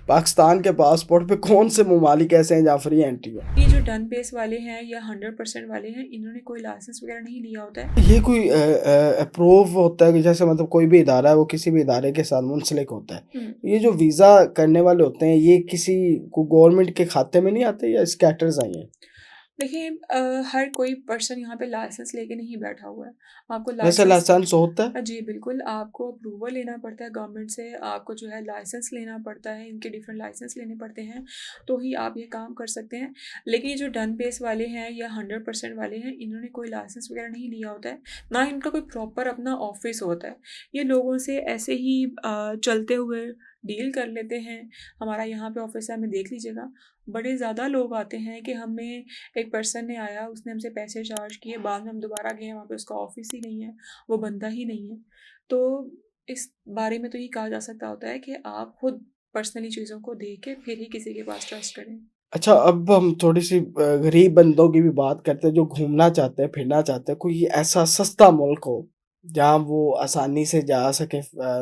पाकिस्तान के पासपोर्ट पे कौन से ममालिक ऐसे हैं जहाँ फ्री एंट्री है? ये जो डन बेस वाले हैं या 100% वाले हैं, इन्होंने कोई लाइसेंस वगैरह नहीं लिया होता है। ये कोई अप्रूव होता है कि जैसे मतलब कोई भी इदारा है वो किसी भी इदारे के साथ मुंसलिक होता है। हुँ। ये जो वीज़ा करने वाले होते हैं ये किसी को गवर्नमेंट के खाते में नहीं आते या स्कैटर्स आई हैं? देखिए हर कोई पर्सन यहाँ पे लाइसेंस लेके नहीं बैठा हुआ है। आपको वैसे लाइसेंस लाइसेंस होता है? जी बिल्कुल, आपको अप्रूवल लेना पड़ता है गवर्नमेंट से, आपको जो है लाइसेंस लेना पड़ता है, इनके डिफरेंट लाइसेंस लेने पड़ते हैं, तो ही आप ये काम कर सकते हैं। लेकिन ये जो डन बेस वाले हैं या 100% वाले हैं, इन्होंने कोई लाइसेंस वगैरह नहीं लिया होता है, ना इनका कोई प्रॉपर अपना ऑफ़िस होता है। ये लोगों से ऐसे ही चलते हुए डील कर लेते हैं, हमारा यहाँ पे ऑफ़िस है, हमें देख लीजिएगा। बड़े ज़्यादा लोग आते हैं कि हमें एक पर्सन ने आया, उसने हमसे पैसे चार्ज किए, बाद में हम दोबारा गए, वहाँ पे उसका ऑफ़िस ही नहीं है, वो बंदा ही नहीं है। तो इस बारे में तो ये कहा जा सकता होता है कि आप खुद पर्सनली चीज़ों को देख के फिर ही किसी के पास ट्रस्ट करें। अच्छा, अब हम थोड़ी-सी गरीब बंदों की भी बात करते हैं जो घूमना चाहते हैं, फिरना चाहते हैं। कोई ऐसा सस्ता मुल्क हो, जहाँ वो आसानी से जा सके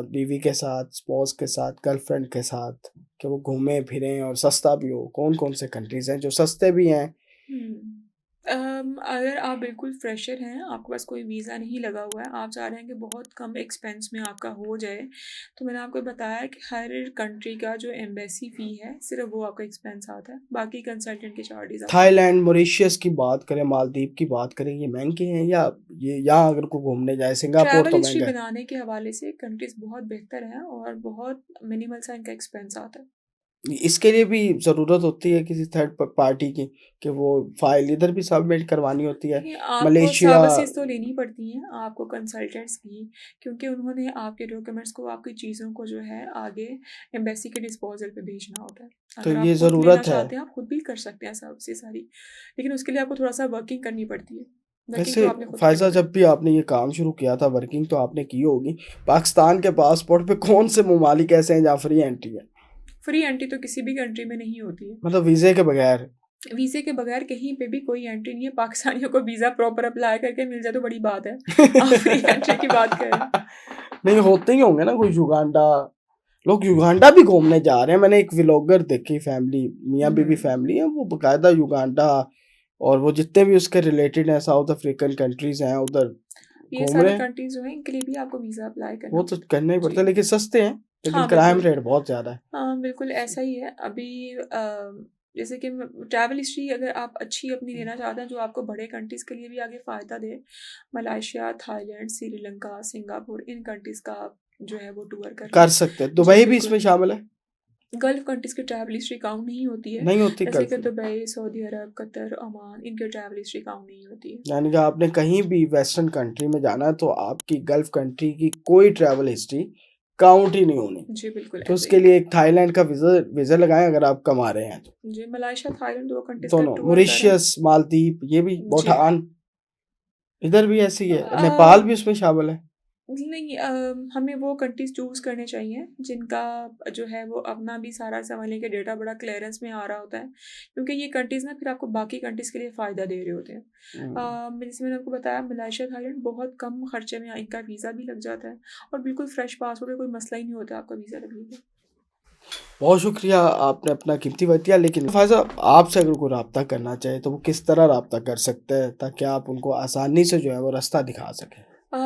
बीवी के साथ, स्पाउस के साथ, गर्लफ्रेंड के साथ, कि वो घूमें-फिरें और सस्ता भी हो। कौन-कौन से कंट्रीज़ हैं जो सस्ते भी हैं? हुँ। अगर आप बिल्कुल फ्रेशर हैं, आपके पास कोई वीज़ा नहीं लगा हुआ है, आप चाह रहे हैं कि बहुत कम एक्सपेंस में आपका हो जाए, तो मैंने आपको बताया कि हर कंट्री का जो एम्बेसी फ़ी है, सिर्फ़ वो आपका एक्सपेंस आता है, बाकी कंसल्टेंट के चार्जेज़ आपके नहीं थाईलैंड, आते। मॉरिशस की बात करें, मालदीव की बात करें, ये महँगे हैं या ये यहाँ अगर कोई घूमने जाए, सिंगापुर ट्रैवल तो हिस्ट्री महँगा है। बनाने के हवाले से कंट्रीज़ बहुत बेहतर हैं और बहुत मिनिमल सा इनका एक्सपेंस आता है। इसके लिए भी ज़रूरत होती है किसी थर्ड पार्टी की कि वो फ़ाइल इधर भी सबमिट करवानी होती है। देखिए, आपको मलेशिया सर्विसेज़ तो लेनी पड़ती हैं, आपको कंसल्टेंट्स की, क्योंकि उन्होंने आपके डॉक्यूमेंट्स को, आपकी चीज़ों को जो है आगे एम्बेसी के डिस्पोज़ल पे भेजना होता है। तो अगर ये आप खुद लेना ज़रूरत है। चाहते हैं, आप खुद भी कर सकते हैं सर्विसेज़ सारी, लेकिन उसके लिए आपको थोड़ा-सा वर्किंग करनी पड़ती है। वर्किंग वैसे तो आपने खुद करनी फ़ायज़ा जब पड़ेगी। भी आपने ये काम शुरू किया था वर्किंग तो आपने की होगी। पाकिस्तान के पासपोर्ट पे कौन से ममालिक ऐसे हैं जहाँ फ्री एंट्री है? फ्री एंट्री तो किसी भी कंट्री में नहीं होती है। मतलब वीज़े के बगैर? वीज़े के बगैर कहीं पे भी कोई एंट्री नहीं है। पाकिस्तानियों को वीज़ा प्रॉपर अप्लाई करके मिल जाए तो बड़ी बात है। आप फ्री एंट्री की बात कर रहे हैं। नहीं होते ही होंगे ना कोई युगांडा लोग युगांडा भी घूमने जा रहे हैं। मैंने एक व्लॉगर देखी फैमिली, मियाँ-बीवी हुँ। फैमिली है, वो बाकायदा युगांडा और वो जितने भी उसके रिलेटेड हैं साउथ अफ्रीकन कंट्रीज़ हैं उधर ये घूम सारी रहे हैं। कंट्रीज़ जो हैं इनके लिए भी आपको वीज़ा अप्लाई वो करना तो पड़ता है। करना ही पड़ता जी। है लेकिन सस्ते हैं, लेकिन हाँ, क्राइम बिल्कुल। रेट बहुत ज़्यादा है। हाँ, बिल्कुल ऐसा ही है। अभी जैसे कि म ट्रैवल हिस्ट्री अगर आप अच्छी अपनी लेना चाहते हैं जो आपको बड़े कंट्रीज़ के लिए भी आगे फ़ायदा दे, मलेशिया, थाईलैंड, श्रीलंका, सिंगापुर इन कंट्रीज़ का आप जो है वो टूर कर कर लें। सकते हैं। जी, दुबई भी बिल्कुल। इसमें शामिल है? गल्फ़ कंट्रीज़ की ट्रैवल हिस्ट्री काउंट नहीं होती है। नहीं होती जैसे गल्फ कि में? दुबई, सऊदी अरब, कतर, ओमान इनकी ट्रैवल हिस्ट्री काउंट नहीं होती है। यानी कि आपने कहीं भी वेस्टर्न कंट्री में जाना है तो आपकी गल्फ कंट्री की कोई ट्रैवल हिस्ट्री काउंट ही नहीं होनी। जी, बिल्कुल तो ऐसा ही उसके है। लिए एक थाईलैंड का वीज़ा वीज़ा लगाएँ अगर आप कमा रहे हैं तो। जी, मलेशिया, थाईलैंड 2 कंट्रीज़ का दोनों टूर करें। मॉरिशस, मालदीव ये भी जी। भूटान इधर भी ऐसे ही है। नेपाल अ, भी उसमें शामिल है। नहीं हमें वो कंट्रीज़ चूज़ करने चाहिए जिनका जो है वो अपना भी सारा समझ के डेटा बड़ा क्लियरेंस में आ रहा होता है। क्योंकि ये कंट्रीज़ ना फिर आपको बाकी कंट्रीज़ के लिए फ़ायदा दे रहे होते हैं। हुँ। जैसे मैंने आपको बताया मलेशिया, थाईलैंड बहुत कम खर्चे में इनका वीज़ा भी लग जाता है और बिल्कुल फ्रेश पासपोर्ट है, कोई मसला ही नहीं होता आपका वीज़ा लगने का। बहुत शुक्रिया आपने अपना कीमती वक़्त दिया लेकिन फ़ायज़ा आपसे अगर कोई राब्ता करना चाहे तो वो किस तरह राब्ता कर सकते हैं ताकि आप उनको आसानी से जो है वो रास्ता दिखा सकें?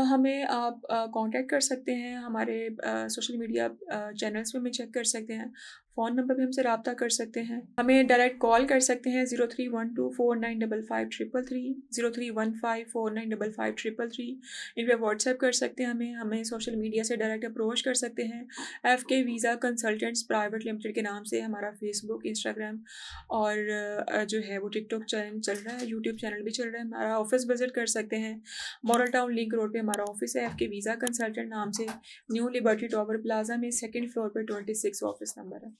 हमें आप कॉन्टैक्ट कर सकते हैं हमारे सोशल मीडिया चैनल्स पे हमें चेक कर सकते हैं। फ़ोन नंबर पे हमसे रब्ता कर सकते हैं। हमें डायरेक्ट कॉल कर सकते हैं 0312495533 0315495533 इन पे व्हाट्सएप कर सकते हैं हमें। हमें सोशल मीडिया से डायरेक्ट अप्रोच कर सकते हैं। एफके वीज़ा कंसल्टेंट्स प्राइवेट लिमिटेड के नाम से हमारा फेसबुक, इंस्टाग्राम और जो है वो टिकटॉक चैनल चल रहा है, यूट्यूब चैनल भी चल रहा है। हमारा ऑफ़िस विज़िट कर सकते हैं। मॉडल टाउन लिंक रोड पे हमारा ऑफिस है एफके वीज़ा कंसल्टेंट नाम से। न्यू लिबर्टी टावर प्लाजा में सेकंड फ्लोर पे 26 ऑफिस नंबर है।